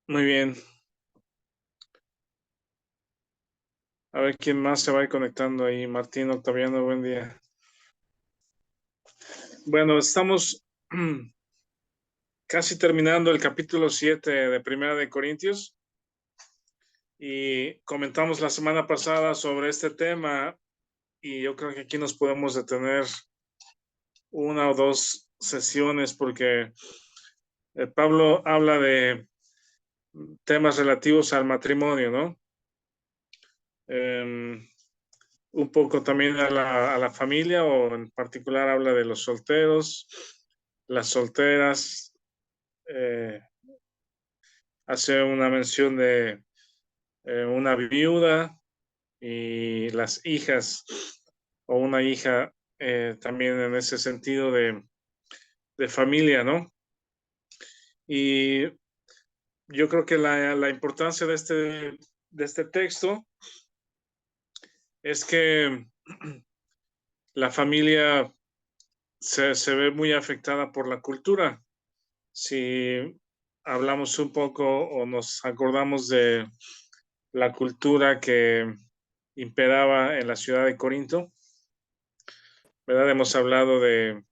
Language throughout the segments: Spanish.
Muy bien. A ver quién más se va a ir conectando ahí. Martín Octaviano, buen día. Bueno, estamos casi terminando el capítulo 7 de Primera de Corintios y comentamos la semana pasada sobre este tema y yo creo que aquí nos podemos detener una o dos sesiones porque Pablo habla de temas relativos al matrimonio, ¿no? Un poco también a la familia, o en particular habla de los solteros, las solteras, hace una mención de una viuda y las hijas, o una hija, también en ese sentido de familia, ¿no? Y yo creo que la importancia de este texto es que la familia se ve muy afectada por la cultura. Si hablamos un poco o nos acordamos de la cultura que imperaba en la ciudad de Corinto, ¿verdad? Hemos hablado de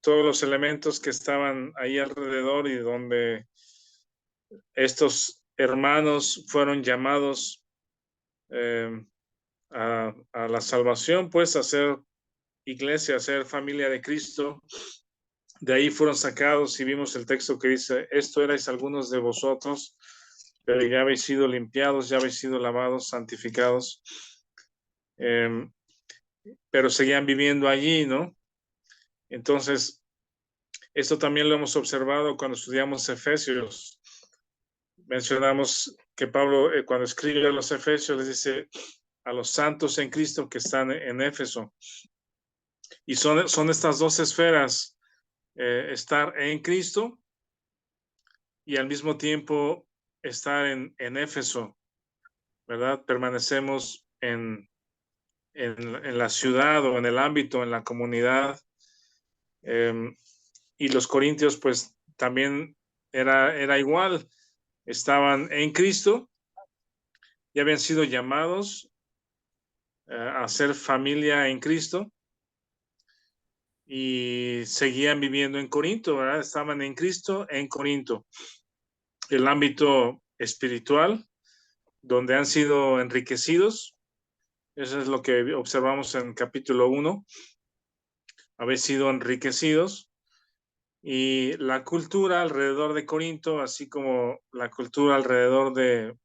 todos los elementos que estaban ahí alrededor y donde estos hermanos fueron llamados eh, a la salvación, pues a ser iglesia, a ser familia de Cristo. De ahí fueron sacados y vimos el texto que dice, esto erais algunos de vosotros, pero ya habéis sido limpiados, ya habéis sido lavados, santificados, pero seguían viviendo allí, ¿no? Entonces, esto también lo hemos observado cuando estudiamos Efesios. Mencionamos que Pablo, cuando escribe a los Efesios, les dice a los santos en Cristo que están en Éfeso. Y son estas dos esferas, estar en Cristo y al mismo tiempo estar en Éfeso, ¿verdad? Permanecemos en la ciudad o en el ámbito, en la comunidad. Y los corintios, pues también era igual. Estaban en Cristo y habían sido llamados a ser familia en Cristo y seguían viviendo en Corinto, ¿verdad? Estaban en Cristo en Corinto. El ámbito espiritual, donde han sido enriquecidos. Eso es lo que observamos en capítulo 1, haber sido enriquecidos. Y la cultura alrededor de Corinto, así como la cultura alrededor de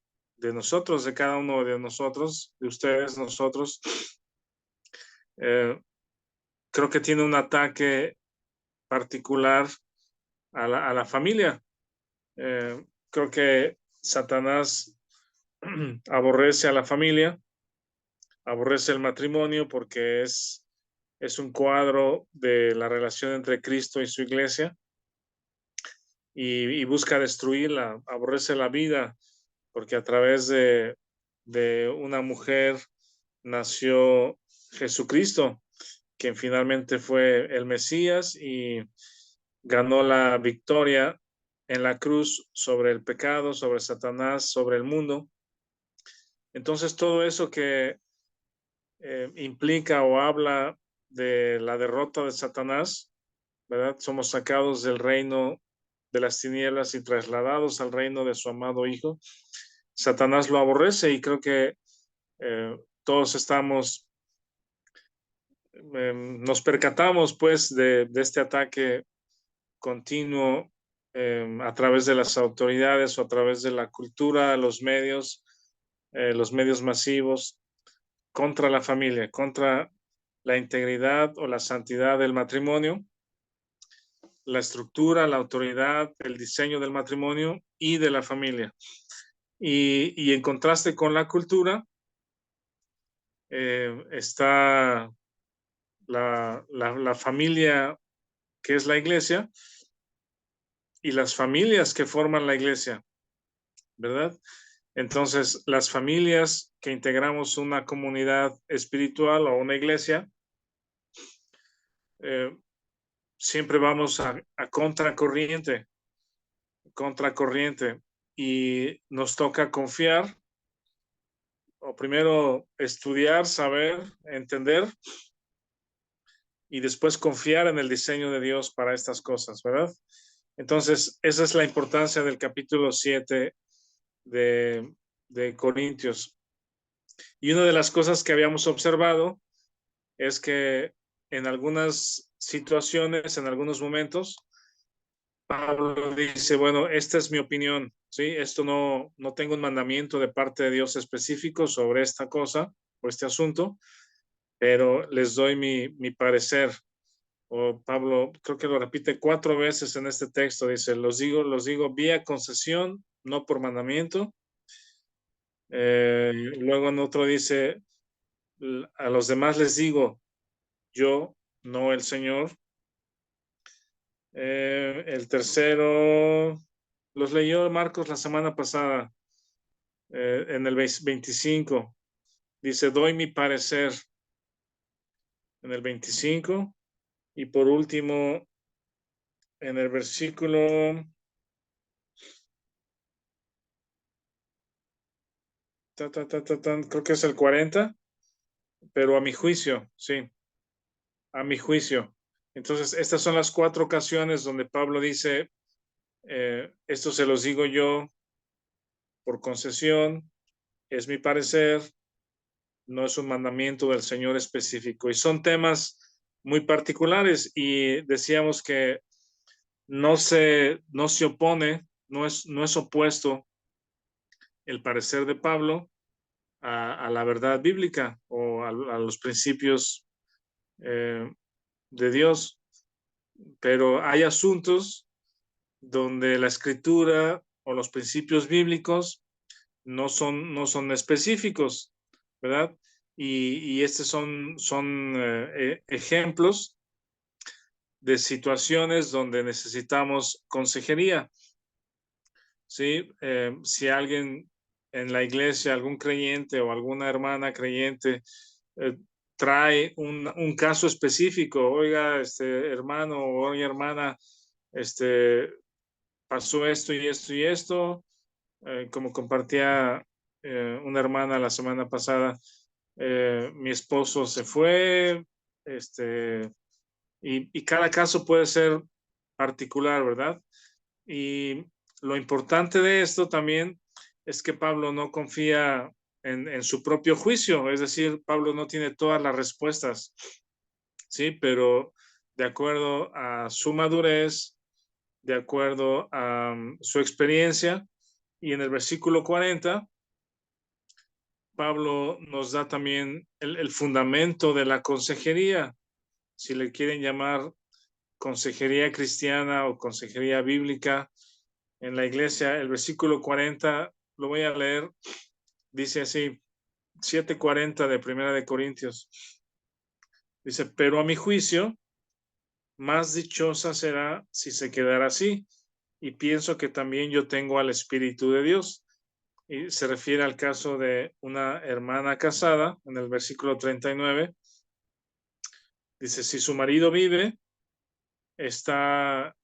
nosotros, de cada uno de nosotros, de ustedes, nosotros, creo que tiene un ataque particular a la familia. Creo que Satanás aborrece a la familia, aborrece el matrimonio porque es un cuadro de la relación entre Cristo y su iglesia y busca destruirla, aborrece la vida porque a través de una mujer nació Jesucristo, quien finalmente fue el Mesías y ganó la victoria en la cruz sobre el pecado, sobre Satanás, sobre el mundo. Entonces todo eso que implica o habla de la derrota de Satanás, ¿verdad? Somos sacados del reino de las tinieblas y trasladados al reino de su amado Hijo. Satanás lo aborrece y creo que todos estamos, nos percatamos pues de este ataque continuo a través de las autoridades o a través de la cultura, los medios masivos, contra la familia, contra la integridad o la santidad del matrimonio, la estructura, la autoridad, el diseño del matrimonio y de la familia. Y en contraste con la cultura, está la familia que es la iglesia y las familias que forman la iglesia, ¿verdad? Entonces, las familias que integramos una comunidad espiritual o una iglesia, eh, siempre vamos a contracorriente, y nos toca confiar, o primero estudiar, saber, entender, y después confiar en el diseño de Dios para estas cosas, ¿verdad? Entonces, esa es la importancia del capítulo 7 de Corintios. Y una de las cosas que habíamos observado es que en algunas situaciones, en algunos momentos, Pablo dice, bueno, esta es mi opinión, ¿sí? Esto no tengo un mandamiento de parte de Dios específico sobre esta cosa o este asunto, pero les doy mi parecer. O Pablo, creo que lo repite 4 veces en este texto, dice, los digo vía concesión, no por mandamiento. Luego en otro dice, a los demás les digo, yo, no el Señor. El tercero, los leyó Marcos la semana pasada, en el 25. Dice, doy mi parecer en el 25. Y por último, en el versículo, creo que es el 40, pero a mi juicio, sí, a mi juicio. Entonces, estas son las 4 ocasiones donde Pablo dice, esto se los digo yo por concesión, es mi parecer, no es un mandamiento del Señor específico. Y son temas muy particulares, y decíamos que no se opone, no es opuesto el parecer de Pablo a la verdad bíblica o a los principios eh, de Dios, pero hay asuntos donde la escritura o los principios bíblicos no son específicos, ¿verdad? Y estos son ejemplos de situaciones donde necesitamos consejería, ¿sí? Si alguien en la iglesia, algún creyente o alguna hermana creyente, eh, trae un caso específico, oiga, hermano o oiga, hermana, pasó esto y esto y esto, como compartía una hermana la semana pasada, mi esposo se fue, y cada caso puede ser particular, ¿verdad? Y lo importante de esto también es que Pablo no confía en su propio juicio, es decir, Pablo no tiene todas las respuestas, ¿sí? Pero de acuerdo a su madurez, de acuerdo a su experiencia, y en el versículo 40, Pablo nos da también el fundamento de la consejería, si le quieren llamar consejería cristiana o consejería bíblica en la iglesia. El versículo 40, lo voy a leer, dice así, 7:40 de Primera de Corintios. Dice, pero a mi juicio, más dichosa será si se quedara así, y pienso que también yo tengo al Espíritu de Dios. Y se refiere al caso de una hermana casada, en el versículo 39. Dice, si su marido vive, está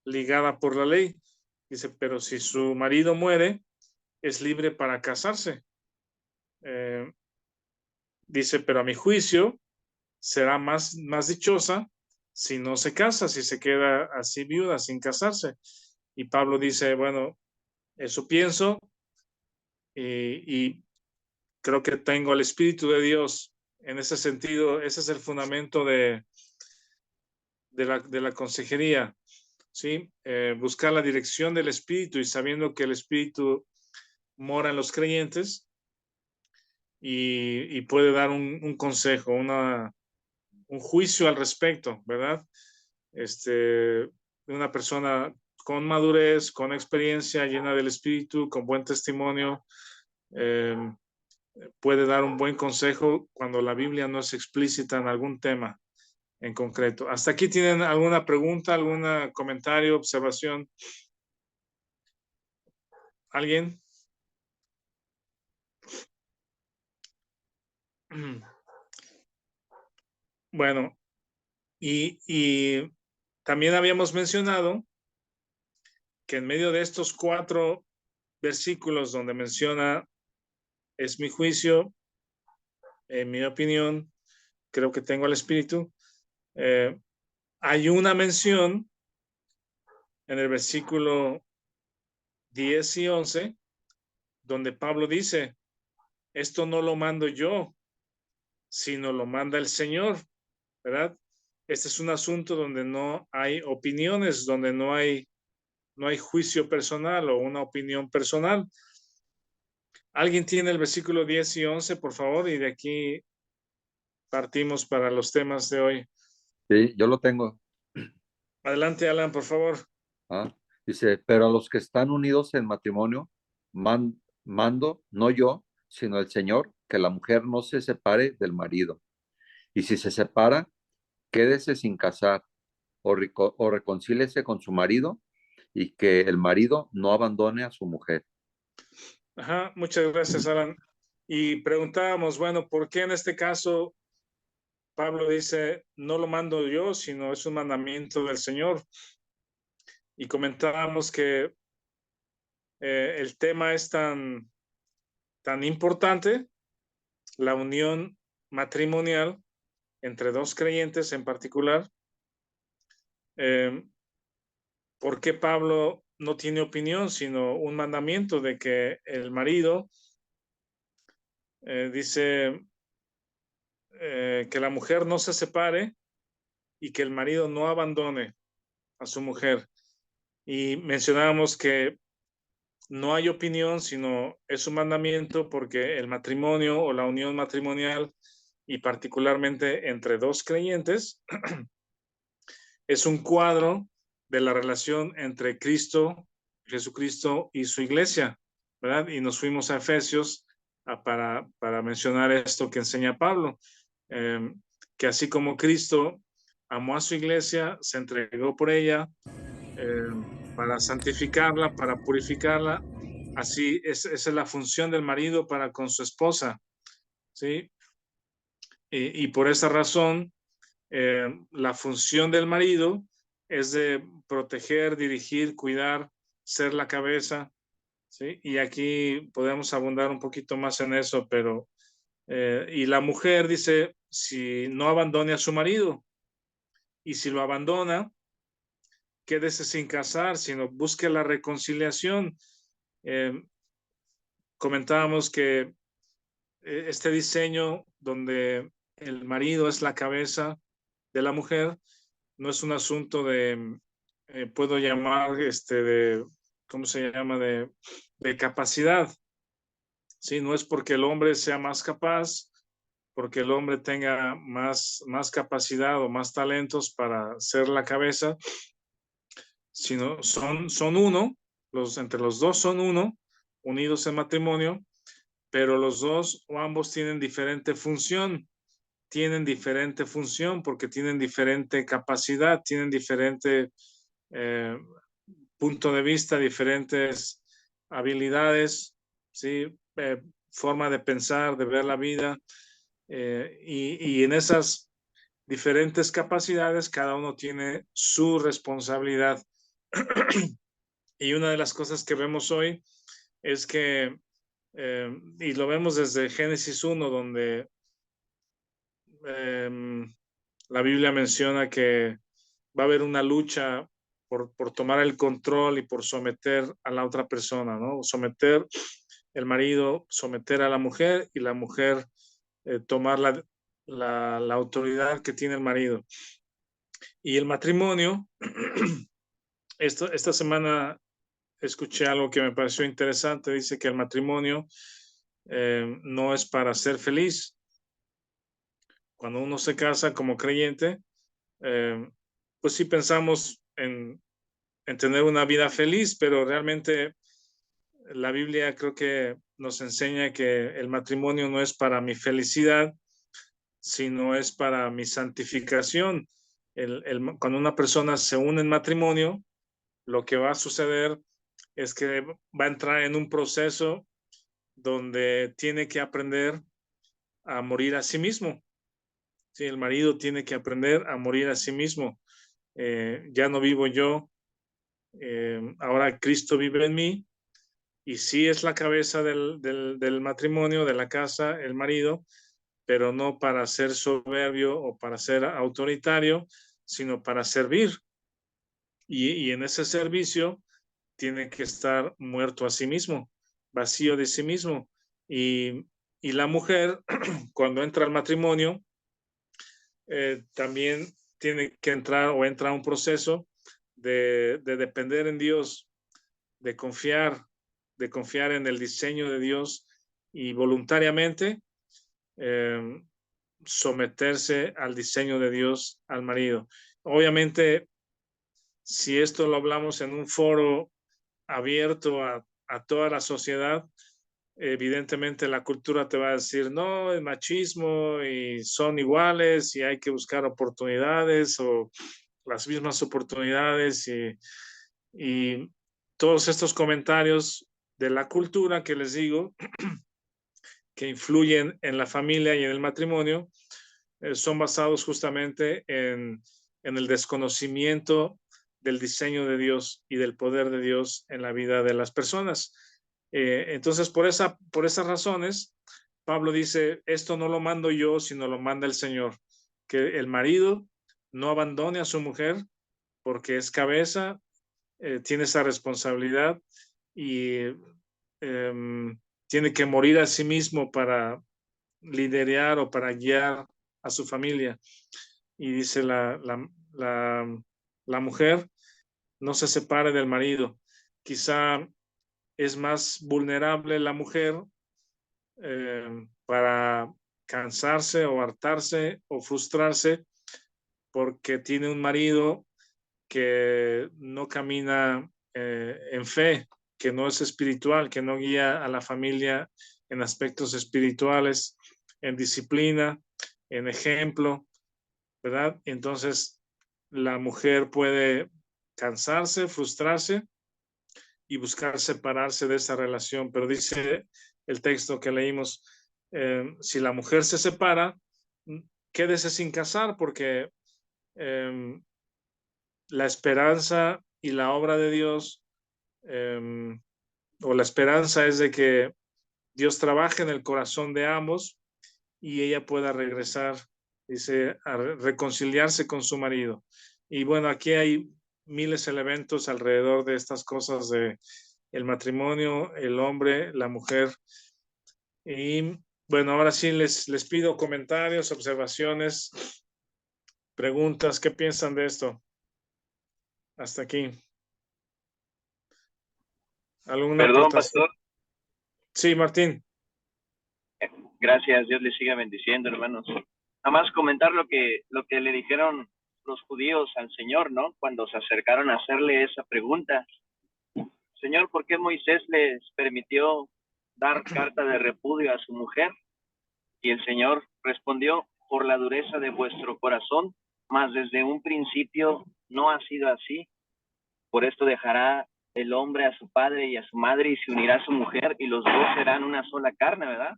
ligada por la ley. Dice, pero si su marido muere, es libre para casarse. Eh, Dice, pero a mi juicio será más dichosa si no se casa, si se queda así viuda, sin casarse. Y Pablo dice, bueno, eso pienso, y creo que tengo el Espíritu de Dios. En ese sentido, ese es el fundamento de la consejería, ¿sí? Buscar la dirección del Espíritu, y sabiendo que el Espíritu mora en los creyentes, y puede dar un consejo, un juicio al respecto, ¿verdad? Una persona con madurez, con experiencia, llena del Espíritu, con buen testimonio, eh, puede dar un buen consejo cuando la Biblia no es explícita en algún tema en concreto. ¿Hasta aquí tienen alguna pregunta, algún comentario, observación? ¿Alguien? Bueno, y también habíamos mencionado que en medio de estos 4 versículos donde menciona, es mi juicio, en mi opinión, creo que tengo al Espíritu, hay una mención en el versículo 10 y 11, donde Pablo dice, esto no lo mando yo, sino lo manda el Señor, ¿verdad? Este es un asunto donde no hay opiniones, donde no hay juicio personal o una opinión personal. ¿Alguien tiene el versículo 10 y 11, por favor? Y de aquí partimos para los temas de hoy. Sí, yo lo tengo. Adelante, Alan, por favor. ¿Ah? Dice, pero a los que están unidos en matrimonio, mando, no yo, sino el Señor, que la mujer no se separe del marido. Y si se separa, quédese sin casar o reconcíliese con su marido y que el marido no abandone a su mujer. Ajá, muchas gracias, Alan. Y preguntábamos, bueno, ¿por qué en este caso Pablo dice, no lo mando yo, sino es un mandamiento del Señor? Y comentábamos que el tema es tan importante, la unión matrimonial entre dos creyentes en particular. Eh, ¿Por qué Pablo no tiene opinión, sino un mandamiento de que el marido dice que la mujer no se separe y que el marido no abandone a su mujer? Y mencionábamos que no hay opinión, sino es un mandamiento porque el matrimonio o la unión matrimonial, y particularmente entre dos creyentes, es un cuadro de la relación entre Cristo, Jesucristo y su iglesia, ¿verdad? Y nos fuimos a Efesios para mencionar esto que enseña Pablo, eh, que así como Cristo amó a su iglesia, se entregó por ella, eh, para santificarla, para purificarla. Así esa es la función del marido para con su esposa, ¿sí? Y por esa razón, la función del marido es de proteger, dirigir, cuidar, ser la cabeza, ¿sí? Y aquí podemos abundar un poquito más en eso, pero, y la mujer dice, si no abandone a su marido, y si lo abandona, quédese sin casar, sino busque la reconciliación. Eh, Comentábamos que este diseño donde el marido es la cabeza de la mujer no es un asunto de, puedo llamar, ¿cómo se llama? De capacidad, ¿sí? No es porque el hombre sea más capaz, porque el hombre tenga más capacidad o más talentos para ser la cabeza, sino son uno, entre los dos son uno, unidos en matrimonio, pero los dos o ambos tienen diferente función porque tienen diferente capacidad, tienen diferente eh, punto de vista, diferentes habilidades, ¿sí? Forma de pensar, de ver la vida, y en esas diferentes capacidades cada uno tiene su responsabilidad. Y una de las cosas que vemos hoy es que, y lo vemos desde Génesis 1, donde la Biblia menciona que va a haber una lucha por tomar el control y por someter a la otra persona, ¿no? Someter el marido, someter a la mujer y la mujer tomar la autoridad que tiene el marido. Y el matrimonio, esta semana escuché algo que me pareció interesante, dice que el matrimonio no es para ser feliz. Cuando uno se casa como creyente, eh, pues sí pensamos en tener una vida feliz, pero realmente la Biblia creo que nos enseña que el matrimonio no es para mi felicidad, sino es para mi santificación. Cuando una persona se une en matrimonio, lo que va a suceder es que va a entrar en un proceso donde tiene que aprender a morir a sí mismo, Sí, el marido tiene que aprender a morir a sí mismo. Ya no vivo yo, ahora Cristo vive en mí, y sí es la cabeza del matrimonio, de la casa, el marido, pero no para ser soberbio o para ser autoritario, sino para servir. Y en ese servicio tiene que estar muerto a sí mismo, vacío de sí mismo. Y la mujer, cuando entra al matrimonio, también tiene que entrar o entra a un proceso de depender en Dios, de confiar en el diseño de Dios y voluntariamente eh, someterse al diseño de Dios al marido. Obviamente, si esto lo hablamos en un foro abierto a toda la sociedad, evidentemente la cultura te va a decir, no, el machismo y son iguales y hay que buscar oportunidades o las mismas oportunidades y todos estos comentarios de la cultura que les digo, que influyen en la familia y en el matrimonio, son basados justamente en el desconocimiento del diseño de Dios y del poder de Dios en la vida de las personas. Entonces, por esas razones, Pablo dice, esto no lo mando yo, sino lo manda el Señor, que el marido no abandone a su mujer porque es cabeza, tiene esa responsabilidad y tiene que morir a sí mismo para liderar o para guiar a su familia. Y dice la mujer, no se separe del marido. Quizá es más vulnerable la mujer para cansarse o hartarse o frustrarse porque tiene un marido que no camina en fe, que no es espiritual, que no guía a la familia en aspectos espirituales, en disciplina, en ejemplo, ¿verdad? Entonces, la mujer puede cansarse, frustrarse y buscar separarse de esa relación, pero dice el texto que leímos, si la mujer se separa, quédese sin casar porque eh, la esperanza y la obra de Dios, o la esperanza es de que Dios trabaje en el corazón de ambos y ella pueda regresar, dice, a reconciliarse con su marido. Y bueno, aquí hay miles de elementos alrededor de estas cosas de el matrimonio, el hombre, la mujer. Y bueno, ahora sí les pido comentarios, observaciones, preguntas, ¿qué piensan de esto? Hasta aquí. ¿Alguna Perdón, aportación? pastor. Sí, Martín. Gracias, Dios le siga bendiciendo, hermanos. Nada más comentar lo que le dijeron los judíos al Señor, ¿no? Cuando se acercaron a hacerle esa pregunta. Señor, ¿por qué Moisés les permitió dar carta de repudio a su mujer? Y el Señor respondió, por la dureza de vuestro corazón, mas desde un principio no ha sido así. Por esto dejará el hombre a su padre y a su madre y se unirá a su mujer y los dos serán una sola carne, ¿verdad?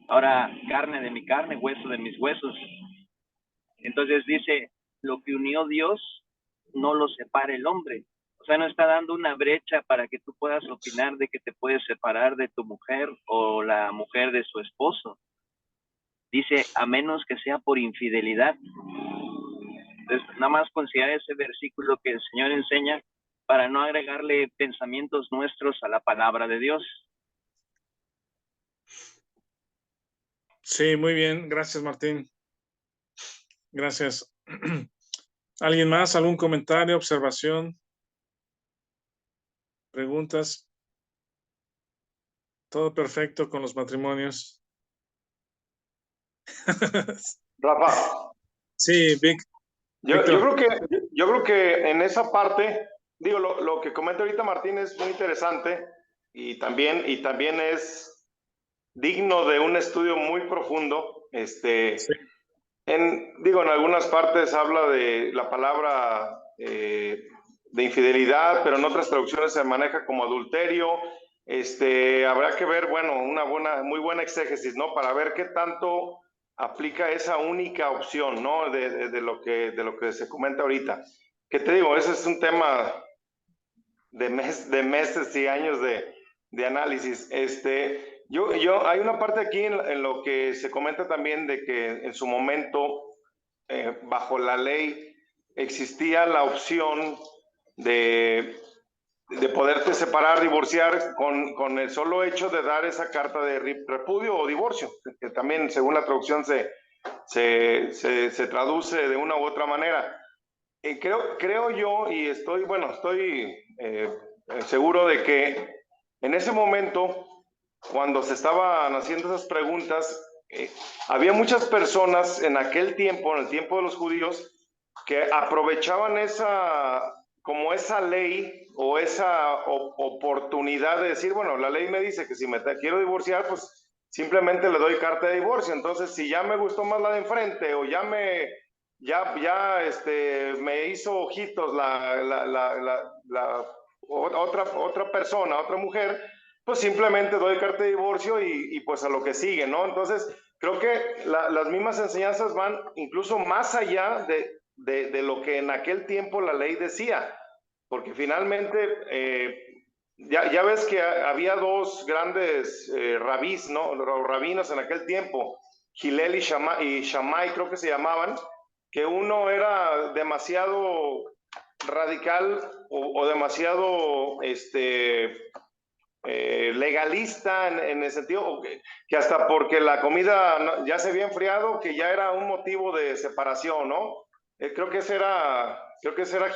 Ahora, carne de mi carne, hueso de mis huesos. Entonces dice, lo que unió Dios, no lo separe el hombre. O sea, no está dando una brecha para que tú puedas opinar de que te puedes separar de tu mujer o la mujer de su esposo. Dice, a menos que sea por infidelidad. Entonces, nada más considerar ese versículo que el Señor enseña para no agregarle pensamientos nuestros a la palabra de Dios. Sí, muy bien. Gracias, Martín. Gracias. ¿Alguien más? ¿Algún comentario, observación, preguntas? Todo perfecto con los matrimonios. Rafa, Sí, yo Víctor. creo que en esa parte, digo, lo que comenta ahorita Martín es muy interesante y también es digno de un estudio muy profundo. Sí, En algunas partes habla de la palabra de infidelidad, pero en otras traducciones se maneja como adulterio. Habrá que ver, bueno, muy buena exégesis, ¿no? Para ver qué tanto aplica esa única opción, ¿no? De lo que se comenta ahorita. Que te digo, ese es un tema de meses y años de análisis. Hay una parte aquí en lo que se comenta también de que en su momento, bajo la ley, existía la opción de poderte separar, divorciar con el solo hecho de dar esa carta de repudio o divorcio, que también según la traducción se traduce de una u otra manera. Creo yo, y estoy seguro de que en ese momento, cuando se estaban haciendo esas preguntas, había muchas personas en aquel tiempo, en el tiempo de los judíos, que aprovechaban como esa ley o esa oportunidad de decir, bueno, la ley me dice que si me quiero divorciar, pues simplemente le doy carta de divorcio. Entonces, si ya me gustó más la de enfrente o ya me hizo ojitos otra persona, otra mujer, pues simplemente doy carta de divorcio y pues a lo que sigue, ¿no? Entonces, creo que las mismas enseñanzas van incluso más allá de lo que en aquel tiempo la ley decía, porque finalmente ya ves que había dos grandes rabís, ¿no? O rabinos en aquel tiempo, Hillel y Shammai creo que se llamaban, que uno era demasiado radical o demasiado legalista en el sentido que hasta porque la comida ya se había enfriado, que ya era un motivo de separación, ¿no? Creo que ese era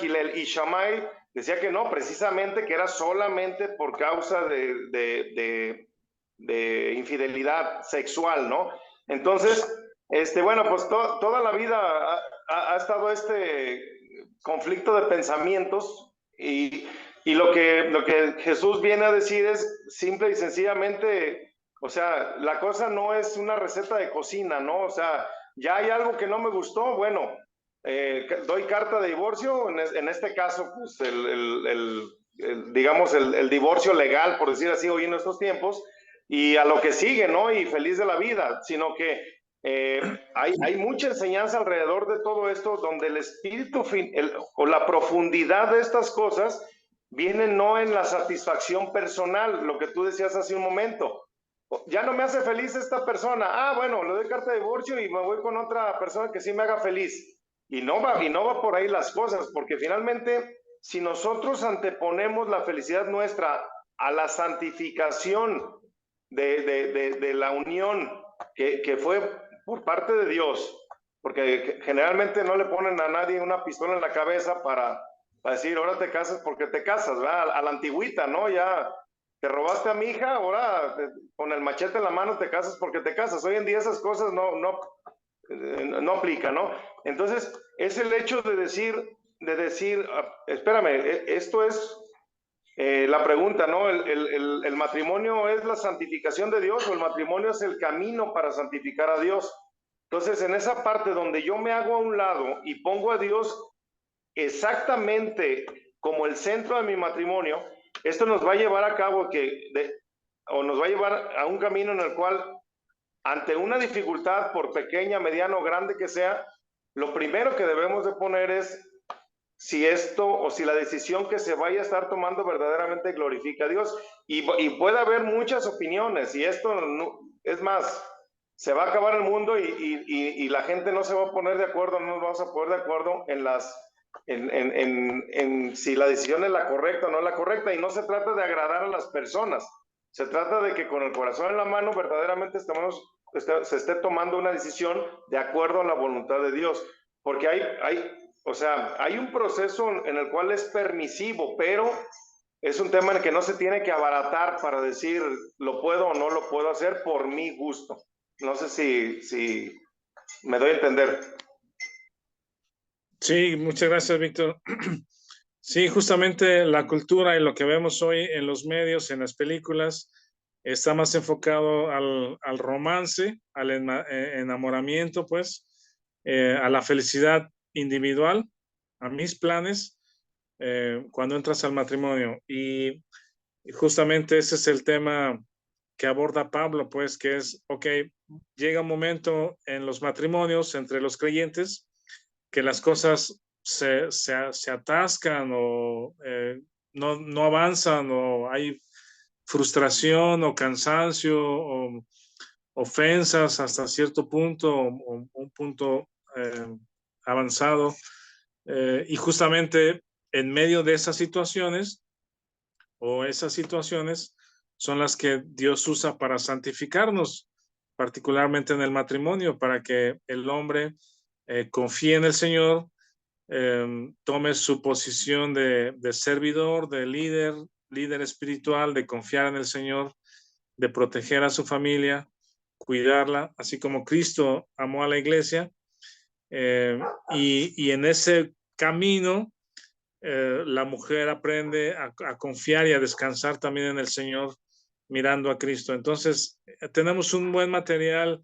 Hillel, y Shammai decía que no, precisamente que era solamente por causa de infidelidad sexual, ¿no? Entonces, bueno, pues toda la vida ha estado este conflicto de pensamientos y lo que Jesús viene a decir es simple y sencillamente, o sea, la cosa no es una receta de cocina, ¿no? O sea, ya hay algo que no me gustó, bueno, doy carta de divorcio, en este caso, pues digamos, el divorcio legal, por decir así, hoy en estos tiempos, y a lo que sigue, ¿no? Y feliz de la vida, sino que hay mucha enseñanza alrededor de todo esto donde el espíritu o la profundidad de estas cosas viene no en la satisfacción personal, lo que tú decías hace un momento. Ya no me hace feliz esta persona. Bueno, le doy carta de divorcio y me voy con otra persona que sí me haga feliz. Y no va por ahí las cosas, porque finalmente, si nosotros anteponemos la felicidad nuestra a la santificación de la unión que fue por parte de Dios, porque generalmente no le ponen a nadie una pistola en la cabeza para decir, ahora te casas porque te casas, ¿verdad? A la antigüita, ¿no? Ya te robaste a mi hija, ahora con el machete en la mano te casas porque te casas. Hoy en día esas cosas no aplican, ¿no? Entonces, es el hecho de decir, espérame, esto es la pregunta, ¿no? ¿El matrimonio es la santificación de Dios o el matrimonio es el camino para santificar a Dios? Entonces, en esa parte donde yo me hago a un lado y pongo a Dios exactamente como el centro de mi matrimonio, esto nos va a llevar a cabo o nos va a llevar a un camino en el cual, ante una dificultad, por pequeña, mediana o grande que sea, lo primero que debemos de poner es si esto o si la decisión que se vaya a estar tomando verdaderamente glorifica a Dios. Y puede haber muchas opiniones, y esto es más, se va a acabar el mundo y la gente no se va a poner de acuerdo, no nos vamos a poner de acuerdo en si la decisión es la correcta o no es la correcta, y no se trata de agradar a las personas, se trata de que con el corazón en la mano verdaderamente se esté tomando una decisión de acuerdo a la voluntad de Dios, porque hay un proceso en el cual es permisivo, pero es un tema en el que no se tiene que abaratar para decir lo puedo o no lo puedo hacer por mi gusto. No sé si me doy a entender. Sí, muchas gracias, Víctor. Sí, justamente la cultura y lo que vemos hoy en los medios, en las películas, está más enfocado al romance, al enamoramiento, pues, a la felicidad individual, a mis planes, cuando entras al matrimonio. Y justamente ese es el tema que aborda Pablo, pues, que es, ok, llega un momento en los matrimonios entre los creyentes que las cosas se atascan o no avanzan, o hay frustración o cansancio o ofensas hasta cierto punto o un punto avanzado. Y justamente en medio de esas situaciones son las que Dios usa para santificarnos, particularmente en el matrimonio, para que el hombre confíe en el Señor, tome su posición de servidor, de líder espiritual, de confiar en el Señor, de proteger a su familia, cuidarla, así como Cristo amó a la iglesia. Y en ese camino, la mujer aprende a confiar y a descansar también en el Señor, mirando a Cristo. Entonces, tenemos un buen material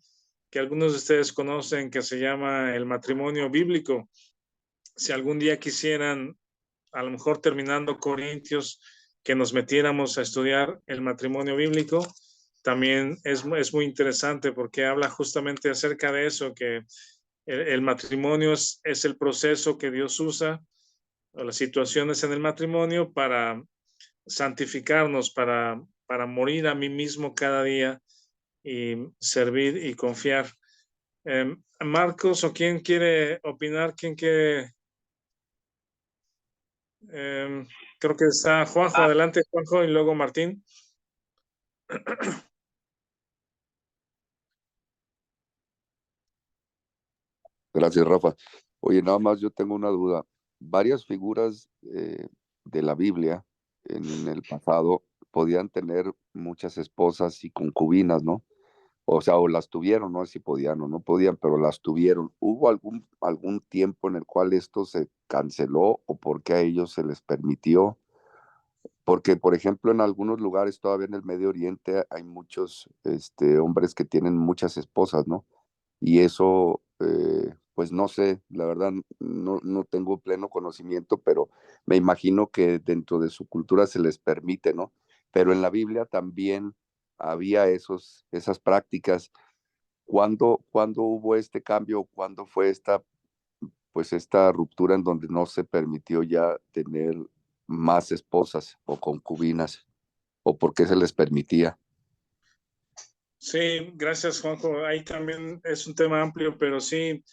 que algunos de ustedes conocen, que se llama el matrimonio bíblico. Si algún día quisieran, a lo mejor terminando Corintios, que nos metiéramos a estudiar el matrimonio bíblico, también es muy interesante, porque habla justamente acerca de eso, que el matrimonio es el proceso que Dios usa, o las situaciones en el matrimonio, para santificarnos, para morir a mí mismo cada día y servir y confiar. Marcos, ¿o quién quiere opinar? ¿Quién quiere? Creo que está Juanjo. Adelante, Juanjo, y luego Martín. Gracias, Rafa. Oye, nada más yo tengo una duda. Varias figuras de la Biblia en el pasado podían tener muchas esposas y concubinas, ¿no? O sea, o las tuvieron, no sé si podían o no podían, pero las tuvieron. ¿Hubo algún tiempo en el cual esto se canceló o por qué a ellos se les permitió? Porque, por ejemplo, en algunos lugares todavía en el Medio Oriente hay muchos hombres que tienen muchas esposas, ¿no? Y eso, pues no sé, la verdad no tengo pleno conocimiento, pero me imagino que dentro de su cultura se les permite, ¿no? Pero en la Biblia también había esas prácticas. ¿Cuándo hubo este cambio? ¿Cuándo fue esta ruptura en donde no se permitió ya tener más esposas o concubinas? ¿O por qué se les permitía? Sí, gracias, Juanjo. Ahí también es un tema amplio, pero sí,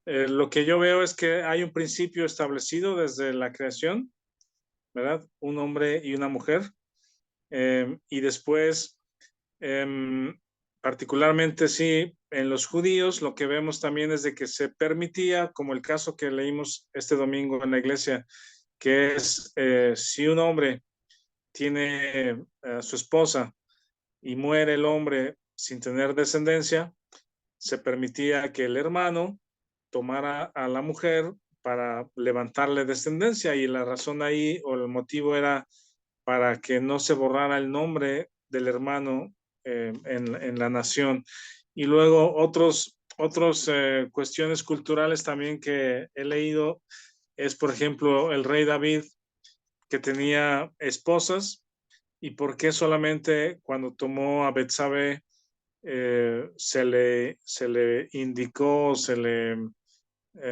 lo que yo veo es que hay un principio establecido desde la creación, ¿verdad? Un hombre y una mujer. Y después, particularmente sí, en los judíos, lo que vemos también es de que se permitía, como el caso que leímos este domingo en la iglesia, que es si un hombre tiene a su esposa y muere el hombre sin tener descendencia, se permitía que el hermano tomara a la mujer para levantarle descendencia, y la razón ahí o el motivo era para que no se borrara el nombre del hermano en la nación. Y luego otras cuestiones culturales también que he leído es, por ejemplo, el rey David, que tenía esposas, y por qué solamente cuando tomó a Betsabé se le indicó, se le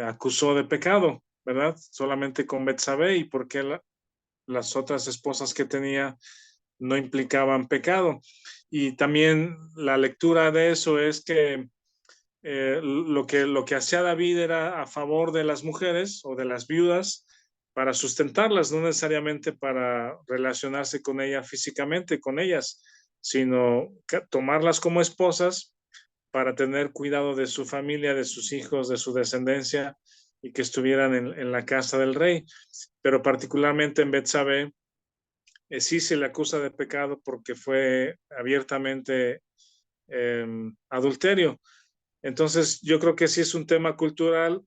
acusó de pecado, ¿verdad? Solamente con Betsabé, y por qué las otras esposas que tenía no implicaban pecado. Y también la lectura de eso es que lo que hacía David era a favor de las mujeres o de las viudas, para sustentarlas, no necesariamente para relacionarse con ellas físicamente, con ellas, sino tomarlas como esposas para tener cuidado de su familia, de sus hijos, de su descendencia, y que estuvieran en la casa del rey. Pero particularmente en Betsabé, sí se le acusa de pecado porque fue abiertamente adulterio. Entonces, yo creo que sí es un tema cultural,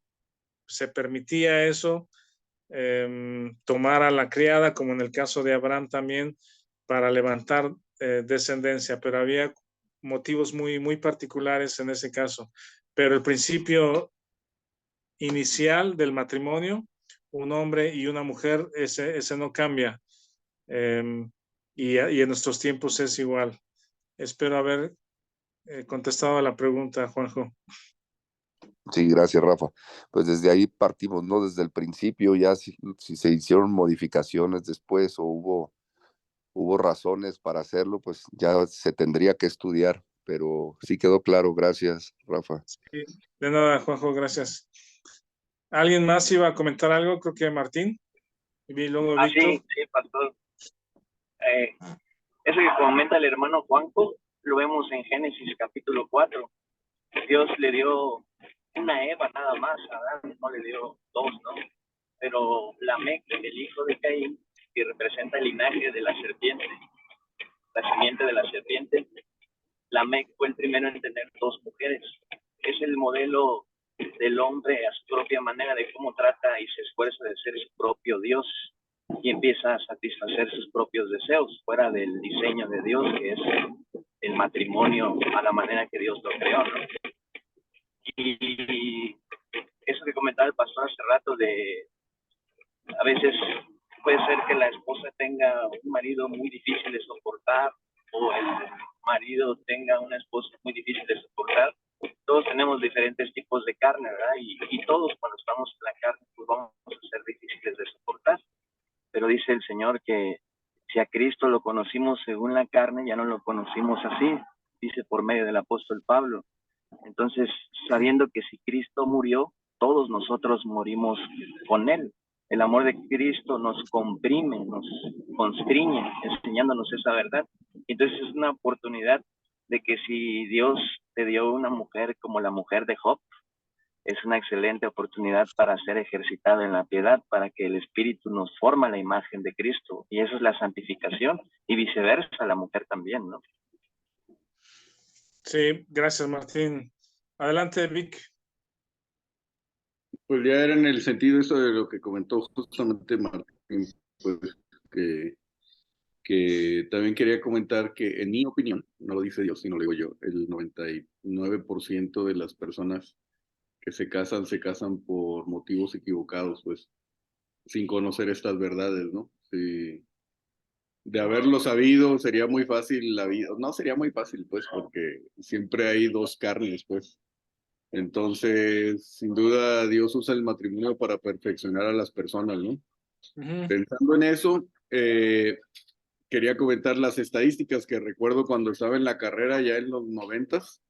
se permitía eso, tomar a la criada, como en el caso de Abraham también, para levantar descendencia, pero había motivos muy particulares en ese caso. Pero el principio inicial del matrimonio, un hombre y una mujer, ese no cambia. Y en nuestros tiempos es igual. Espero haber contestado a la pregunta, Juanjo. Sí, gracias, Rafa. Pues desde ahí partimos, ¿no? Desde el principio, ya si se hicieron modificaciones después o hubo razones para hacerlo, pues ya se tendría que estudiar, pero sí quedó claro. Gracias, Rafa. Sí, de nada, Juanjo, gracias. ¿Alguien más iba a comentar algo? Creo que Martín. Y luego Víctor. Sí, pastor. Eso que comenta el hermano Juanjo, lo vemos en Génesis capítulo 4. Dios le dio una Eva nada más, a Adán no le dio dos, ¿no? Pero Lamec, el hijo de Caín, que representa el linaje de la serpiente, la simiente de la serpiente, Lamec fue el primero en tener dos mujeres. Es el modelo del hombre a su propia manera de cómo trata y se esfuerza de ser su propio Dios y empieza a satisfacer sus propios deseos fuera del diseño de Dios, que es el matrimonio a la manera que Dios lo creó, ¿no? Y eso que comentaba el pastor hace rato de a veces puede ser que la esposa tenga un marido muy difícil de soportar o el marido tenga una esposa muy difícil de soportar. Todos tenemos diferentes tipos de carne, ¿verdad? Y todos cuando estamos en la carne pues vamos a ser difíciles de soportar. Pero dice el Señor que si a Cristo lo conocimos según la carne, ya no lo conocimos así, dice por medio del apóstol Pablo. Entonces, sabiendo que si Cristo murió, todos nosotros morimos con Él. El amor de Cristo nos comprime, nos constriñe, enseñándonos esa verdad. Entonces es una oportunidad de que si Dios te dio una mujer como la mujer de Job, es una excelente oportunidad para ser ejercitado en la piedad, para que el Espíritu nos forma la imagen de Cristo. Y eso es la santificación, y viceversa, la mujer también, ¿no? Sí, gracias, Martín. Adelante, Vic. Pues ya era en el sentido eso de lo que comentó justamente Martín, pues que también quería comentar que en mi opinión, no lo dice Dios, sino lo digo yo, el 99% de las personas que se casan por motivos equivocados, pues sin conocer estas verdades, ¿no? Sí, de haberlo sabido sería muy fácil la vida, no sería muy fácil, pues, porque siempre hay dos carnes, pues. Entonces, sin duda, Dios usa el matrimonio para perfeccionar a las personas, ¿no? Pensando en eso, quería comentar las estadísticas que recuerdo cuando estaba en la carrera ya en los 90s.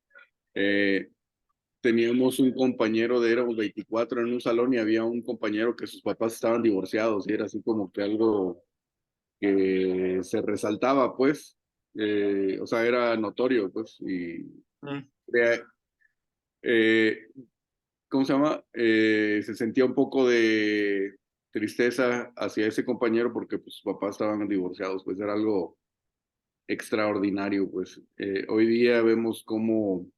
Teníamos un compañero éramos 24 en un salón y había un compañero que sus papás estaban divorciados y era así como que algo que se resaltaba, pues. O sea, era notorio, pues, y eh, ¿cómo se llama? Se sentía un poco de tristeza hacia ese compañero porque pues, sus papás estaban divorciados, pues era algo extraordinario, pues. Hoy día vemos cómo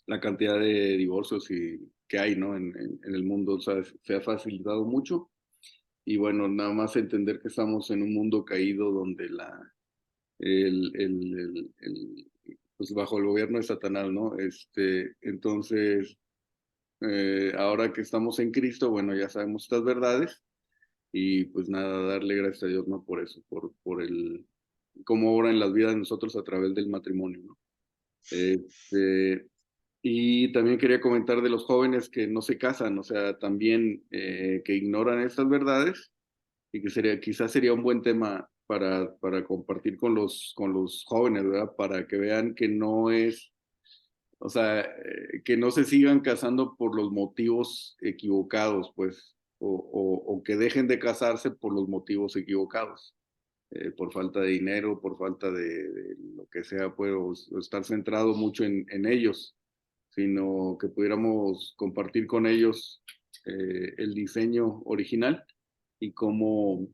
la cantidad de divorcios que hay, ¿no? En el mundo, o sea, se ha facilitado mucho y bueno, nada más entender que estamos en un mundo caído donde pues bajo el gobierno de Satanás, ¿no? Entonces, ahora que estamos en Cristo, bueno, ya sabemos estas verdades y pues nada, darle gracias a Dios, ¿no? Por eso, por cómo obra en las vidas de nosotros a través del matrimonio, ¿no? Y también quería comentar de los jóvenes que no se casan, o sea, también que ignoran estas verdades y que quizás sería un buen tema para compartir con los jóvenes, ¿verdad? Para que vean que no es, o sea, que no se sigan casando por los motivos equivocados, pues, o que dejen de casarse por los motivos equivocados, por falta de dinero, por falta de lo que sea, pues, o estar centrado mucho en ellos, sino que pudiéramos compartir con ellos el diseño original y cómo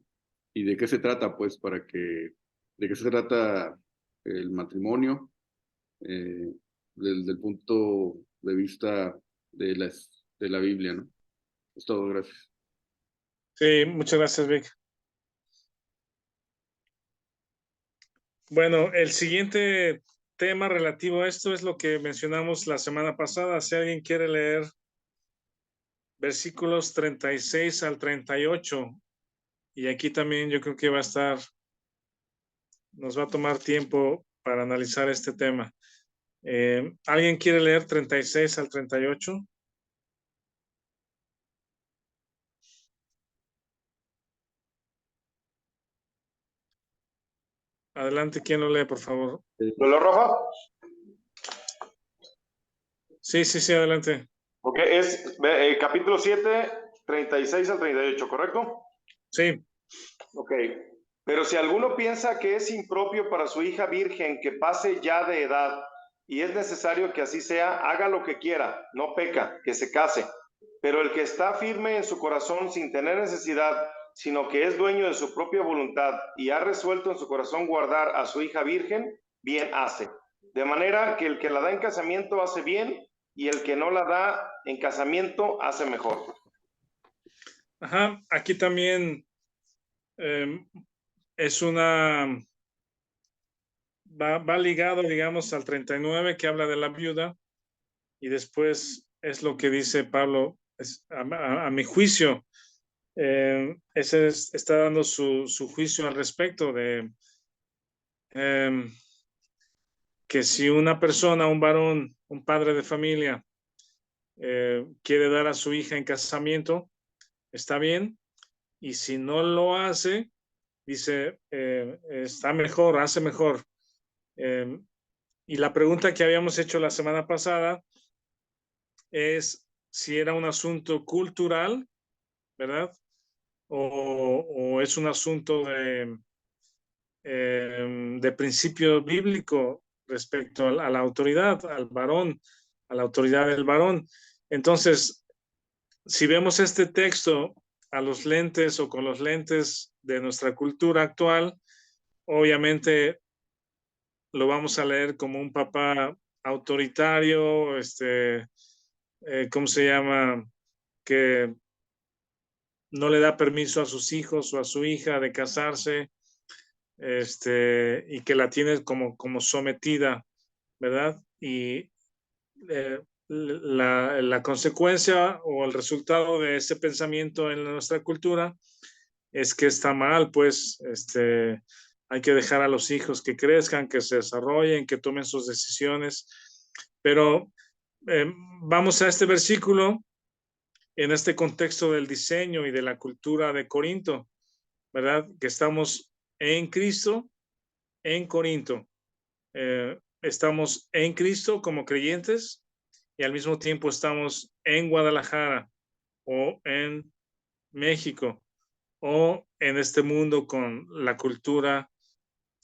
y de qué se trata, pues, de qué se trata el matrimonio eh, desde el punto de vista de la Biblia, ¿no? Es todo, gracias. Sí, muchas gracias, Vic. Bueno, el siguiente tema relativo a esto es lo que mencionamos la semana pasada. Si alguien quiere leer versículos 36 al 38, y aquí también yo creo que va a estar, nos va a tomar tiempo para analizar este tema. ¿Alguien quiere leer 36 al 38? Adelante, ¿quién lo lee, por favor? ¿Lo Rafa? Sí, adelante. Ok, es capítulo 7, 36 al 38, ¿correcto? Sí. Ok. Pero si alguno piensa que es impropio para su hija virgen que pase ya de edad y es necesario que así sea, haga lo que quiera, no peca, que se case. Pero el que está firme en su corazón sin tener necesidad, sino que es dueño de su propia voluntad y ha resuelto en su corazón guardar a su hija virgen, bien hace. De manera que el que la da en casamiento hace bien y el que no la da en casamiento hace mejor. Ajá, aquí también es una, va ligado, digamos, al 39 que habla de la viuda, y después es lo que dice Pablo, a mi juicio, ese está dando su juicio al respecto de que si una persona, un varón, un padre de familia, quiere dar a su hija en casamiento, está bien, y si no lo hace, dice, está mejor, hace mejor. Y la pregunta que habíamos hecho la semana pasada es si era un asunto cultural, ¿verdad? O es un asunto de principio bíblico respecto a la autoridad, al varón, a la autoridad del varón. Entonces, si vemos este texto a los lentes o con los lentes de nuestra cultura actual, obviamente lo vamos a leer como un papá autoritario, ¿cómo se llama? Que no le da permiso a sus hijos o a su hija de casarse, y que la tiene como sometida, ¿verdad? Y la consecuencia o el resultado de ese pensamiento en nuestra cultura es que está mal, pues, hay que dejar a los hijos que crezcan, que se desarrollen, que tomen sus decisiones. Pero vamos a este versículo en este contexto del diseño y de la cultura de Corinto, ¿verdad? Que estamos en Cristo, en Corinto. Estamos en Cristo como creyentes y al mismo tiempo estamos en Guadalajara o en México o en este mundo con la cultura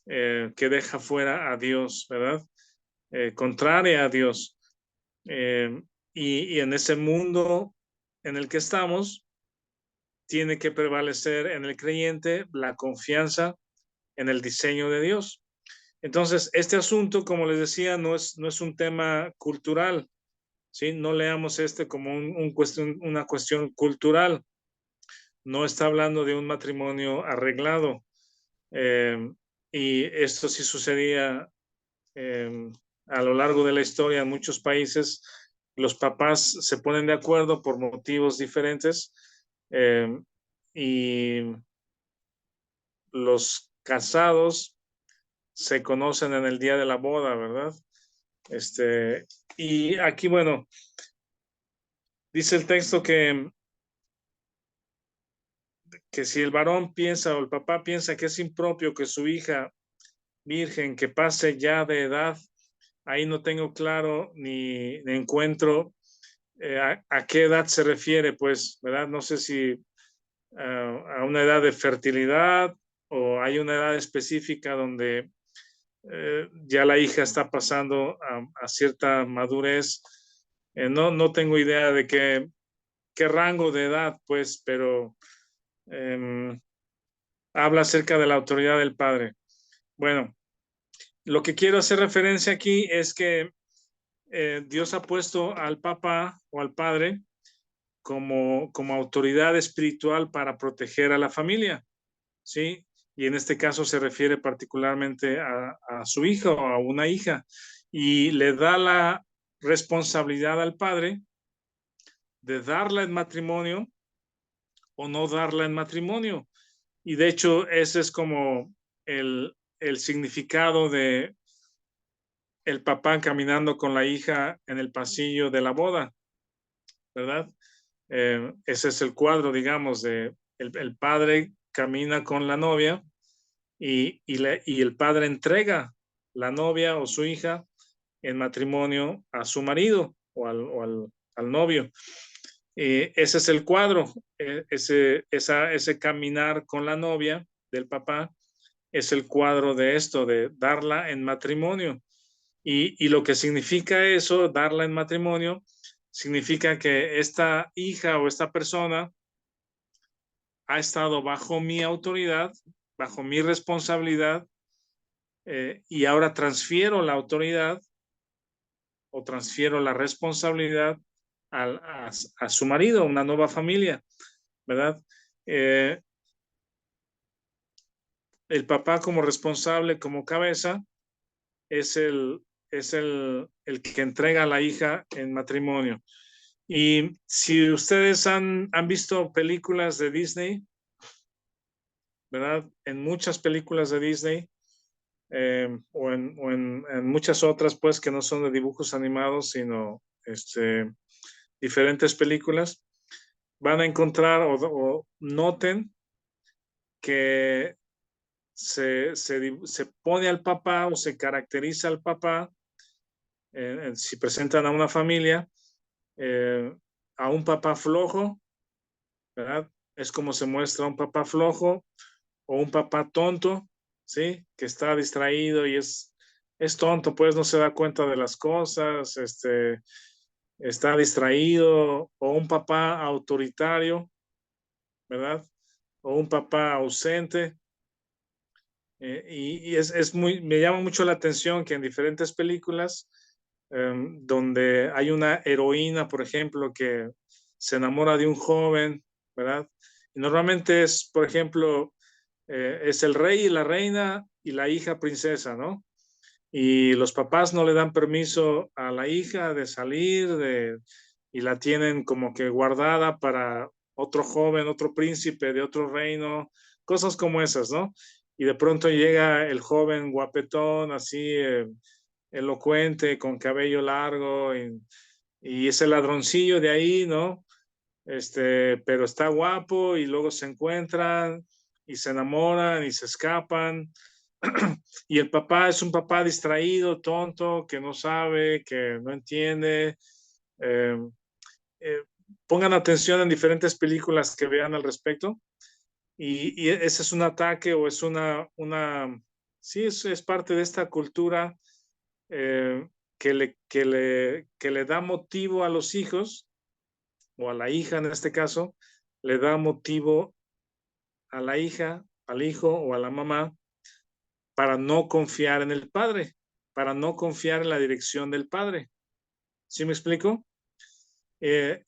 que deja fuera a Dios, ¿verdad? Contraria a Dios. Y en ese mundo en el que estamos, tiene que prevalecer en el creyente la confianza en el diseño de Dios. Entonces, este asunto, como les decía, no es un tema cultural, ¿sí? No leamos como una cuestión cultural. No está hablando de un matrimonio arreglado. Y esto sí sucedía a lo largo de la historia en muchos países. Los papás se ponen de acuerdo por motivos diferentes, y los casados se conocen en el día de la boda, ¿verdad? Y aquí, bueno, dice el texto que si el varón piensa o el papá piensa que es impropio que su hija virgen que pase ya de edad, ahí no tengo claro ni encuentro a qué edad se refiere, pues, ¿verdad? No sé si a una edad de fertilidad o hay una edad específica donde ya la hija está pasando a cierta madurez. No tengo idea de qué rango de edad, pues, pero habla acerca de la autoridad del padre. Bueno, lo que quiero hacer referencia aquí es que Dios ha puesto al papá o al padre como autoridad espiritual para proteger a la familia, ¿sí? Y en este caso se refiere particularmente a su hijo o a una hija, y le da la responsabilidad al padre de darla en matrimonio o no darla en matrimonio. Y de hecho, ese es como el significado el papá caminando con la hija en el pasillo de la boda, ¿verdad? Ese es el cuadro, digamos, de el padre camina con la novia y el padre entrega la novia o su hija en matrimonio a su marido al novio. Ese es el cuadro, ese caminar con la novia del papá es el cuadro de esto, de darla en matrimonio. Y lo que significa eso, darla en matrimonio, significa que esta hija o esta persona ha estado bajo mi autoridad, bajo mi responsabilidad, y ahora transfiero la autoridad o transfiero la responsabilidad a su marido, una nueva familia, ¿verdad? El papá como responsable, como cabeza, es el que entrega a la hija en matrimonio. Y si ustedes han visto películas de Disney, ¿verdad? En muchas películas de Disney, o en muchas otras, pues, que no son de dibujos animados, sino diferentes películas, van a encontrar o noten que se pone al papá o se caracteriza al papá, si presentan a una familia, a un papá flojo, ¿verdad? Es como se muestra un papá flojo o un papá tonto, ¿sí? Que está distraído y es tonto, pues no se da cuenta de las cosas, está distraído, o un papá autoritario, ¿verdad? O un papá ausente. Y me llama mucho la atención que en diferentes películas, donde hay una heroína, por ejemplo, que se enamora de un joven, ¿verdad? Y normalmente es, por ejemplo, es el rey y la reina y la hija princesa, ¿no? Y los papás no le dan permiso a la hija de salir, y la tienen como que guardada para otro joven, otro príncipe de otro reino, cosas como esas, ¿no? Y de pronto llega el joven guapetón, así, elocuente, con cabello largo, y es el ladroncillo de ahí, ¿no? Pero está guapo y luego se encuentran y se enamoran y se escapan. Y el papá es un papá distraído, tonto, que no sabe, que no entiende. Eh, eh, Pongan atención en diferentes películas que vean al respecto. Y ese es un ataque o es sí, es parte de esta cultura, que le da motivo a los hijos, o a la hija en este caso, le da motivo a la hija, al hijo o a la mamá para no confiar en el padre, para no confiar en la dirección del padre. ¿Sí me explico? Eh,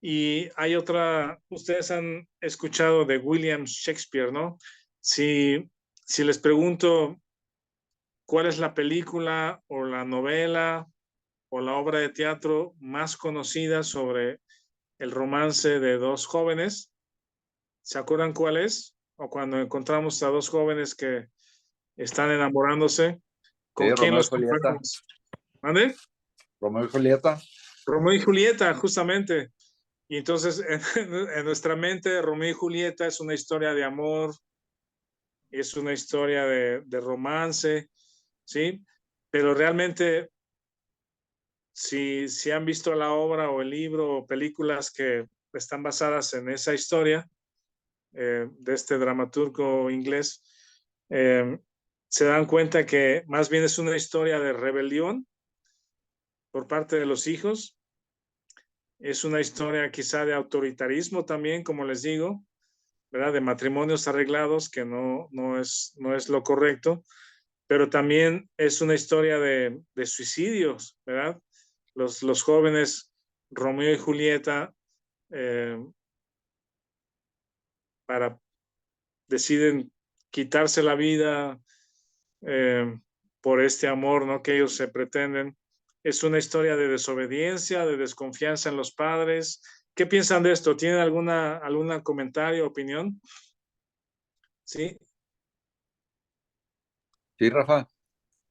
y hay otra, ustedes han escuchado de William Shakespeare, ¿no? Si les pregunto cuál es la película o la novela o la obra de teatro más conocida sobre el romance de dos jóvenes, ¿se acuerdan cuál es? O cuando encontramos a dos jóvenes que están enamorándose, Sí, ¿con quién Romeo y los Julieta. comparamos? ¿Mande? Romeo y Julieta. Romeo y Julieta, justamente. Y entonces en nuestra mente, Romeo y Julieta es una historia de amor, es una historia de romance, ¿sí? Pero realmente, si han visto la obra o el libro o películas que están basadas en esa historia, de este dramaturgo inglés, se dan cuenta que más bien es una historia de rebelión por parte de los hijos. Es una historia quizá de autoritarismo también, como les digo, ¿verdad? De matrimonios arreglados, que no es lo correcto, pero también es una historia de suicidios, ¿verdad? Los jóvenes Romeo y Julieta, eh, deciden quitarse la vida, por este amor, ¿no? Que ellos se pretenden. Es una historia de desobediencia, de desconfianza en los padres. ¿Qué piensan de esto? ¿Tienen alguna comentario, opinión? Sí, Sí, Rafa.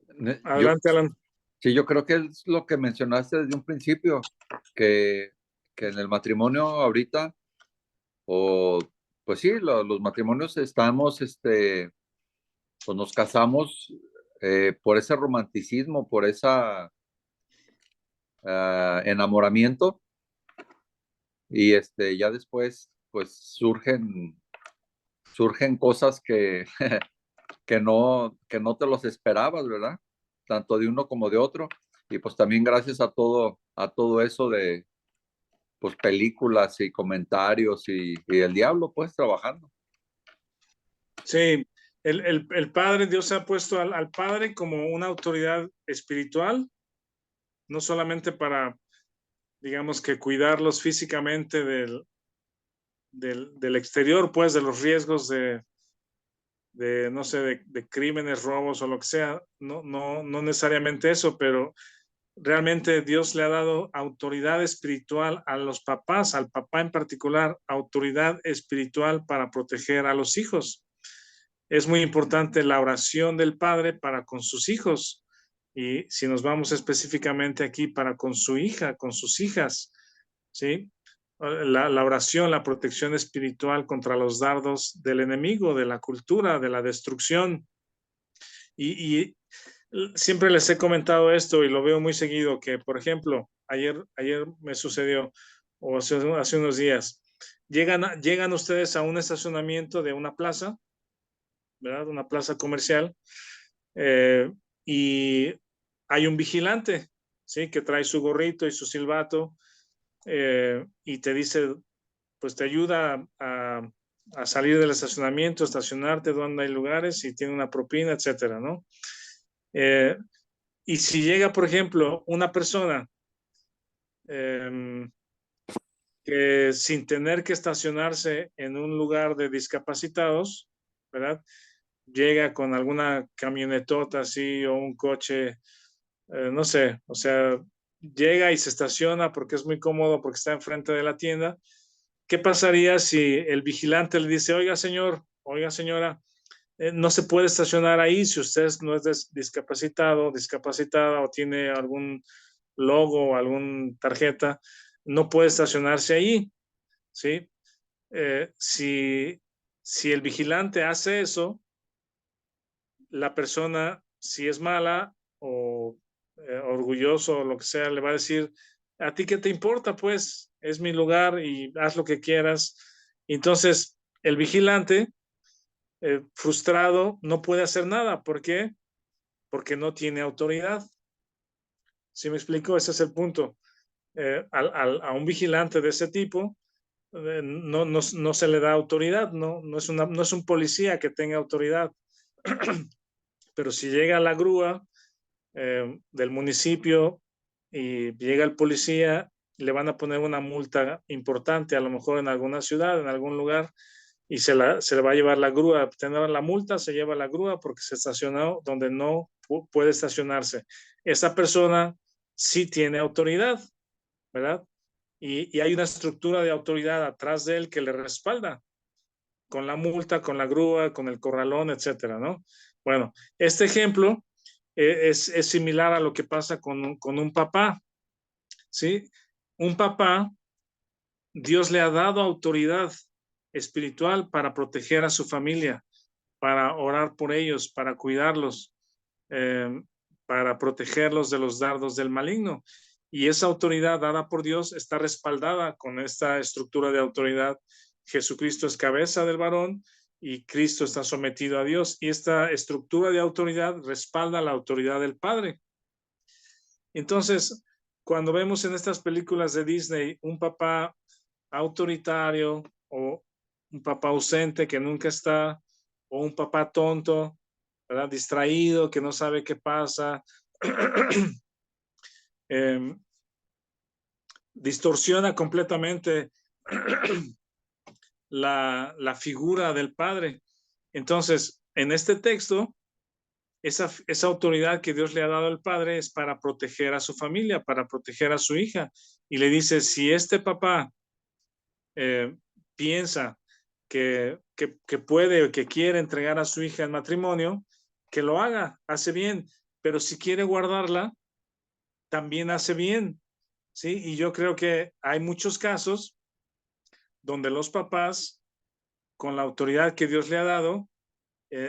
Yo, adelante, Alan. Sí, yo creo que es lo que mencionaste desde un principio, que, que en el matrimonio ahorita, o pues sí, los matrimonios estamos, pues nos casamos por ese romanticismo, por esa enamoramiento, y ya después, pues surgen cosas que no te los esperabas, ¿verdad? Tanto de uno como de otro. Y pues también gracias a todo eso de pues películas y comentarios y el diablo pues trabajando. Sí, el Padre, Dios ha puesto al Padre como una autoridad espiritual, no solamente para, digamos, que cuidarlos físicamente del exterior, pues de los riesgos no sé, de crímenes, robos o lo que sea, no necesariamente eso, pero realmente Dios le ha dado autoridad espiritual a los papás, al papá en particular, autoridad espiritual para proteger a los hijos. Es muy importante la oración del padre para con sus hijos. Y si nos vamos específicamente aquí para con su hija, con sus hijas, ¿sí? La oración, la protección espiritual contra los dardos del enemigo, de la cultura, de la destrucción. Y siempre les he comentado esto y lo veo muy seguido, que por ejemplo, ayer me sucedió, o hace unos días, llegan ustedes a un estacionamiento de una plaza, ¿verdad? Una plaza comercial, y hay un vigilante, ¿sí? Que trae su gorrito y su silbato, y te dice, pues te ayuda a salir del estacionamiento, estacionarte donde hay lugares y tiene una propina, etcétera, ¿no? Y si llega, por ejemplo, una persona que sin tener que estacionarse en un lugar de discapacitados, ¿verdad? Llega con alguna camionetota así o un coche, no sé, o sea, llega y se estaciona porque es muy cómodo, porque está enfrente de la tienda. ¿Qué pasaría si el vigilante le dice, oiga señor, oiga señora, no se puede estacionar ahí si usted no es discapacitado, discapacitada o tiene algún logo o alguna tarjeta, no puede estacionarse ahí, ¿sí? Si el vigilante hace eso, la persona, si es mala o orgulloso o lo que sea, le va a decir, ¿a ti qué te importa? Pues es mi lugar y haz lo que quieras. Entonces, el vigilante, frustrado, no puede hacer nada. ¿Por qué? Porque no tiene autoridad. ¿Sí me explico? Ese es el punto. A un vigilante de ese tipo no se le da autoridad, no es un policía que tenga autoridad. Pero si llega la grúa del municipio y llega el policía, le van a poner una multa importante, a lo mejor en alguna ciudad, en algún lugar, y se le va a llevar la grúa. Tener la multa, se lleva la grúa porque se estacionó donde no puede estacionarse. Esa persona sí tiene autoridad, ¿verdad? Y hay una estructura de autoridad atrás de él que le respalda con la multa, con la grúa, con el corralón, etcétera, ¿no? Bueno, este ejemplo es similar a lo que pasa con un papá, ¿sí? Un papá, Dios le ha dado autoridad espiritual para proteger a su familia, para orar por ellos, para cuidarlos, eh, para protegerlos de los dardos del maligno. Y esa autoridad dada por Dios está respaldada con esta estructura de autoridad. Jesucristo es cabeza del varón y Cristo está sometido a Dios. Y esta estructura de autoridad respalda la autoridad del Padre. Entonces, cuando vemos en estas películas de Disney un papá autoritario o un papá ausente que nunca está, o un papá tonto, ¿verdad? Distraído, que no sabe qué pasa, distorsiona completamente la figura del padre. Entonces, en este texto, esa autoridad que Dios le ha dado al padre es para proteger a su familia, para proteger a su hija. Y le dice, si este papá piensa que puede o que quiere entregar a su hija en matrimonio, que lo haga, hace bien, pero si quiere guardarla, también hace bien, ¿sí? Y yo creo que hay muchos casos donde los papás, con la autoridad que Dios le ha dado,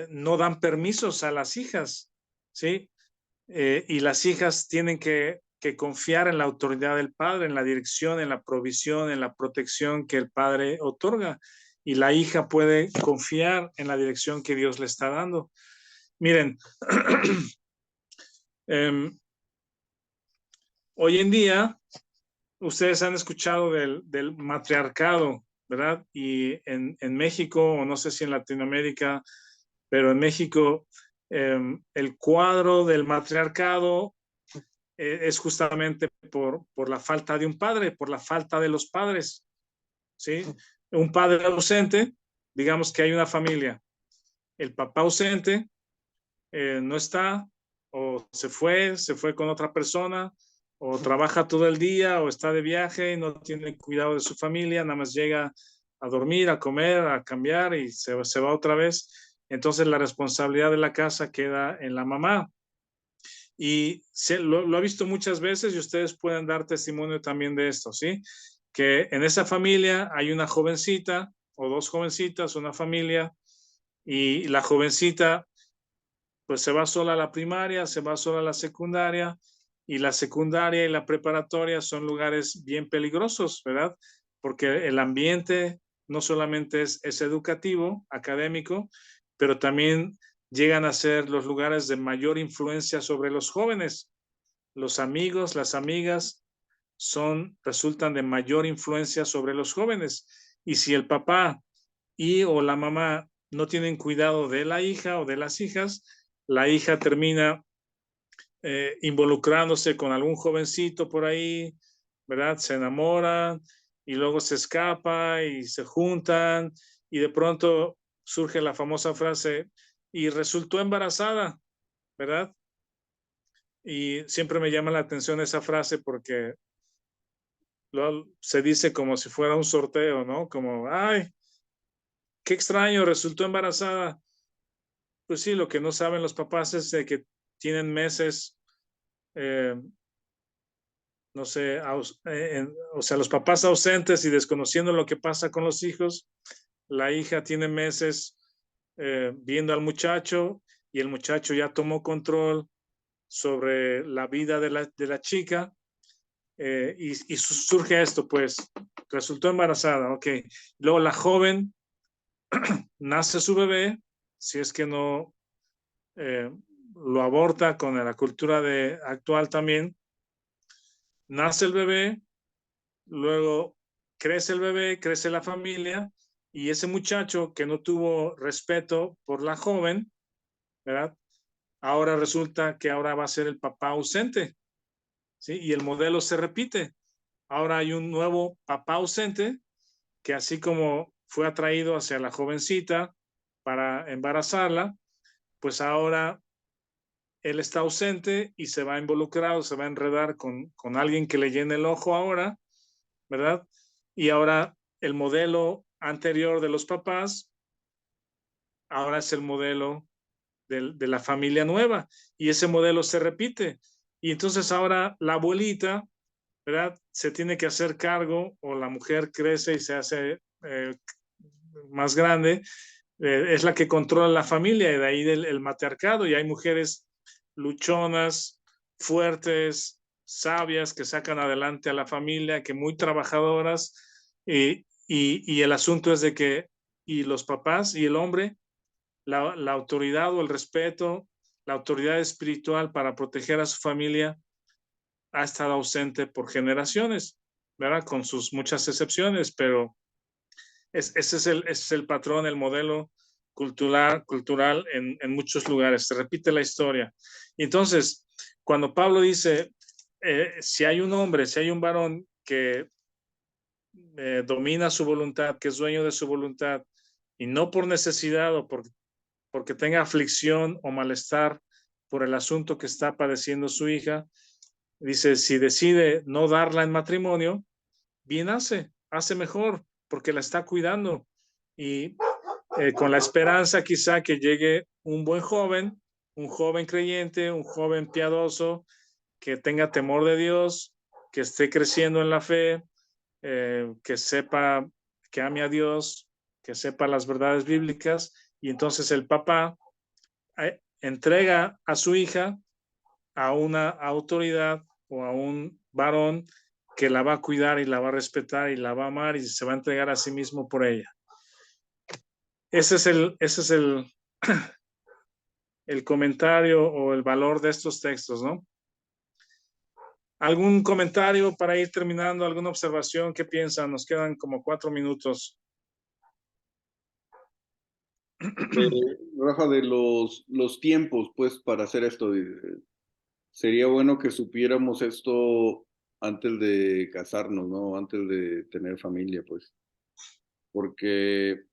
no dan permisos a las hijas, ¿sí? Y las hijas tienen que confiar en la autoridad del padre, en la dirección, en la provisión, en la protección que el padre otorga. Y la hija puede confiar en la dirección que Dios le está dando. Miren, hoy en día, ustedes han escuchado del matriarcado, ¿verdad? Y en México, o no sé si en Latinoamérica, pero en México, el cuadro del matriarcado es justamente por la falta de un padre, por la falta de los padres, ¿sí? Un padre ausente, digamos que hay una familia, el papá ausente no está, o se fue con otra persona, o trabaja todo el día, o está de viaje y no tiene cuidado de su familia, nada más llega a dormir, a comer, a cambiar y se va otra vez. Entonces la responsabilidad de la casa queda en la mamá. Y lo ha visto muchas veces y ustedes pueden dar testimonio también de esto, ¿sí? Que en esa familia hay una jovencita o dos jovencitas, una familia, y la jovencita pues se va sola a la primaria, se va sola a la secundaria, y la secundaria y la preparatoria son lugares bien peligrosos, ¿verdad? Porque el ambiente no solamente es educativo, académico, pero también llegan a ser los lugares de mayor influencia sobre los jóvenes. Los amigos, las amigas resultan de mayor influencia sobre los jóvenes. Y si el papá o la mamá no tienen cuidado de la hija o de las hijas, la hija termina involucrándose con algún jovencito por ahí, ¿verdad? Se enamoran y luego se escapa y se juntan y de pronto surge la famosa frase y resultó embarazada, ¿verdad? Y siempre me llama la atención esa frase porque se dice como si fuera un sorteo, ¿no? Como, ay, qué extraño, resultó embarazada. Pues sí, lo que no saben los papás es de que tienen meses, eh, no sé, o sea, los papás ausentes y desconociendo lo que pasa con los hijos, la hija tiene meses viendo al muchacho y el muchacho ya tomó control sobre la vida de la chica y surge esto, pues resultó embarazada, ok. Luego la joven nace su bebé, si es que no lo aborta con la cultura actual también, nace el bebé, luego crece el bebé, crece la familia y ese muchacho que no tuvo respeto por la joven, ¿verdad? Ahora resulta que ahora va a ser el papá ausente, ¿sí? Y el modelo se repite. Ahora hay un nuevo papá ausente que así como fue atraído hacia la jovencita para embarazarla, pues ahora él está ausente y se va a involucrar o se va a enredar con alguien que le llene el ojo ahora, ¿verdad? Y ahora el modelo anterior de los papás, ahora es el modelo de la familia nueva y ese modelo se repite. Y entonces ahora la abuelita, ¿verdad? Se tiene que hacer cargo o la mujer crece y se hace más grande, es la que controla la familia y de ahí el matriarcado y hay mujeres luchonas, fuertes, sabias que sacan adelante a la familia, que muy trabajadoras y el asunto es de que y los papás y el hombre, la autoridad o el respeto, la autoridad espiritual para proteger a su familia ha estado ausente por generaciones, ¿verdad? Con sus muchas excepciones, pero ese es el patrón, el modelo cultural en muchos lugares. Se repite la historia. Y entonces, cuando Pablo dice, si hay un hombre, si hay un varón que domina su voluntad, que es dueño de su voluntad, y no por necesidad o porque tenga aflicción o malestar por el asunto que está padeciendo su hija, dice, si decide no darla en matrimonio, bien hace mejor, porque la está cuidando. Y con la esperanza quizá que llegue un buen joven, un joven creyente, un joven piadoso, que tenga temor de Dios, que esté creciendo en la fe, que sepa, que ame a Dios, que sepa las verdades bíblicas, y entonces el papá entrega a su hija a una autoridad o a un varón que la va a cuidar y la va a respetar y la va a amar y se va a entregar a sí mismo por ella. Ese es el comentario o el valor de estos textos, ¿no? ¿Algún comentario para ir terminando? ¿Alguna observación? ¿Qué piensan? Nos quedan como 4 minutos. Rafa, de los tiempos, pues, para hacer esto, sería bueno que supiéramos esto antes de casarnos, ¿no? Antes de tener familia, pues. Porque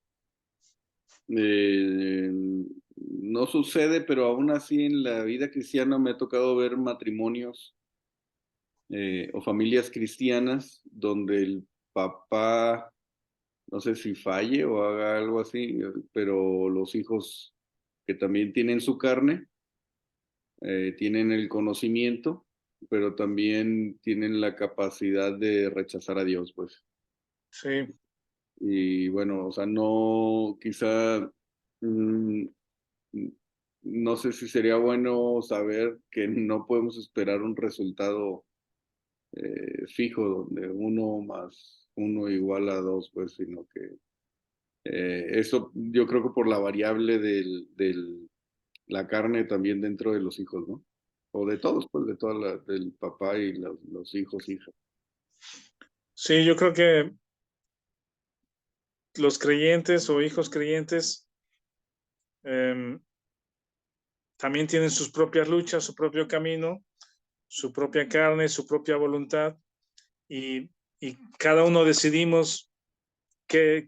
no sucede, pero aún así en la vida cristiana me ha tocado ver matrimonios o familias cristianas donde el papá, no sé si falle o haga algo así, pero los hijos que también tienen su carne, tienen el conocimiento, pero también tienen la capacidad de rechazar a Dios, pues. Sí. Y bueno, o sea, no, quizá, no sé si sería bueno saber que no podemos esperar un resultado fijo donde 1 + 1 igual a 2, pues, sino que eso yo creo que por la variable la carne también dentro de los hijos, ¿no? O de todos, pues, del papá y los hijos, hijas. Sí, yo creo que los creyentes o hijos creyentes también tienen sus propias luchas, su propio camino, su propia carne, su propia voluntad, y cada uno decidimos qué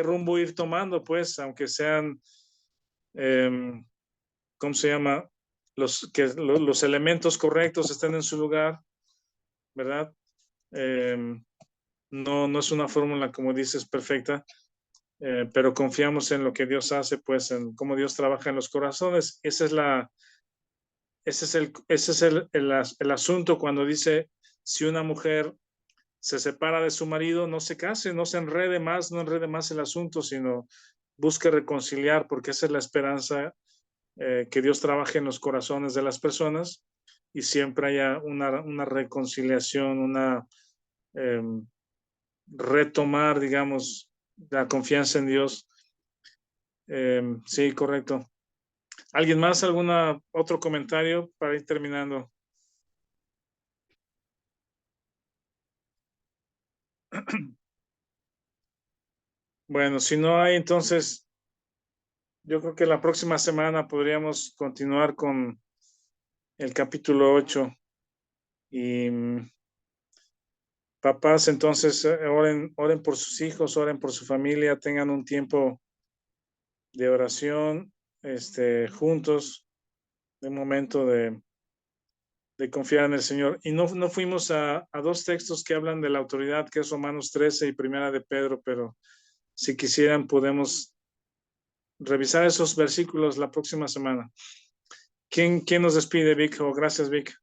rumbo ir tomando, pues, aunque sean, ¿cómo se llama? Que los elementos correctos estén en su lugar, ¿verdad? No es una fórmula, como dices, perfecta, pero confiamos en lo que Dios hace, pues, en cómo Dios trabaja en los corazones. Ese es el asunto cuando dice, si una mujer se separa de su marido, no se case, no se enrede más, no enrede más el asunto, sino busque reconciliar, porque esa es la esperanza, que Dios trabaje en los corazones de las personas y siempre haya una reconciliación, una retomar, digamos, la confianza en Dios. Sí, correcto. ¿Alguien más? Otro comentario para ir terminando? Bueno, si no hay, entonces yo creo que la próxima semana podríamos continuar con el capítulo 8. Y papás, entonces, oren por sus hijos, oren por su familia, tengan un tiempo de oración, juntos, de un momento de confiar en el Señor. Y no fuimos a 2 textos que hablan de la autoridad, que es Romanos 13 y Primera de Pedro, pero si quisieran podemos revisar esos versículos la próxima semana. ¿Quién nos despide, Vic? Gracias, Vic.